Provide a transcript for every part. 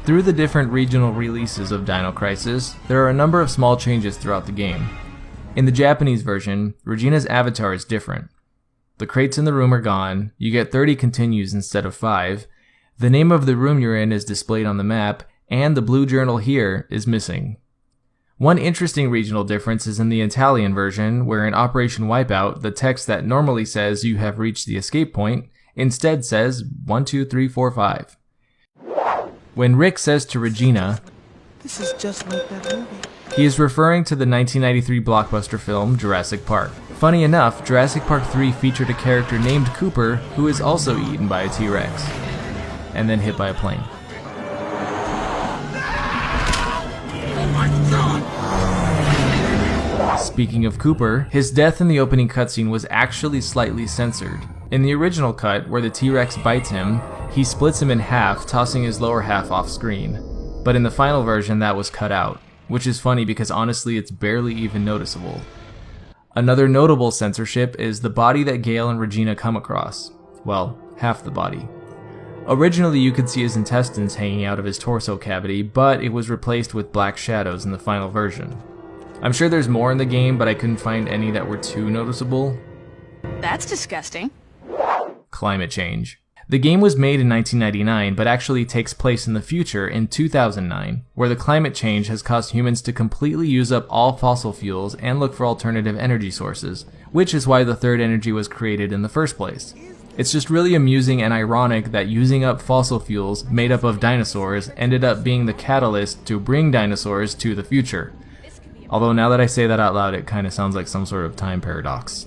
Through the different regional releases of Dino Crisis, there are a number of small changes throughout the game. In the Japanese version, Regina's avatar is different. The crates in the room are gone, you get 30 continues instead of 5, the name of the room you're in is displayed on the map, and the blue journal here is missing. One interesting regional difference is in the Italian version, where in Operation Wipeout, the text that normally says you have reached the escape point instead says 1, 2, 3, 4, 5. When Rick says to Regina, "This is just like that movie," he is referring to the 1993 blockbuster film Jurassic Park. Funny enough, Jurassic Park 3 featured a character named Cooper who is also eaten by a T-Rex, and then hit by a plane. Speaking of Cooper, his death in the opening cutscene was actually slightly censored. In the original cut, where the T-Rex bites him, he splits him in half, tossing his lower half off screen. But in the final version, that was cut out, which is funny because honestly it's barely even noticeable. Another notable censorship is the body that Gale and Regina come across. Well, half the body. Originally you could see his intestines hanging out of his torso cavity, but it was replaced with black shadows in the final version. I'm sure there's more in the game, but I couldn't find any that were too noticeable. That's disgusting. Climate change. The game was made in 1999, but actually takes place in the future in 2009, where the climate change has caused humans to completely use up all fossil fuels and look for alternative energy sources, which is why the third energy was created in the first place. It's just really amusing and ironic that using up fossil fuels made up of dinosaurs ended up being the catalyst to bring dinosaurs to the future. Although now that I say that out loud, it kinda sounds like some sort of time paradox.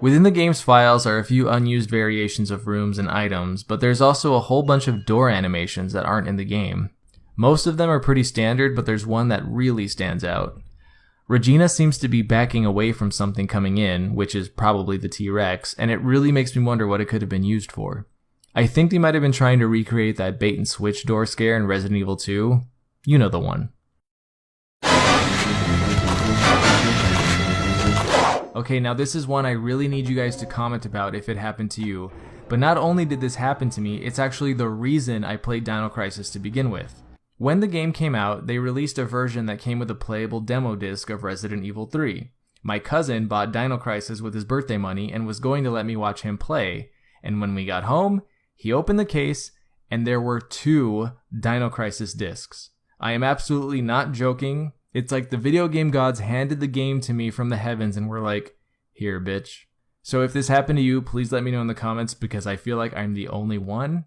Within the game's files are a few unused variations of rooms and items, but there's also a whole bunch of door animations that aren't in the game. Most of them are pretty standard, but there's one that really stands out. Regina seems to be backing away from something coming in, which is probably the T-Rex, and it really makes me wonder what it could have been used for. I think they might have been trying to recreate that bait and switch door scare in Resident Evil 2. You know the one. Okay, now this is one I really need you guys to comment about if it happened to you. But not only did this happen to me, it's actually the reason I played Dino Crisis to begin with. When the game came out, they released a version that came with a playable demo disc of Resident Evil 3. My cousin bought Dino Crisis with his birthday money and was going to let me watch him play. And when we got home, he opened the case and there were 2 Dino Crisis discs. I am absolutely not joking. It's like the video game gods handed the game to me from the heavens and were like, "Here, bitch." So if this happened to you, please let me know in the comments because I feel like I'm the only one.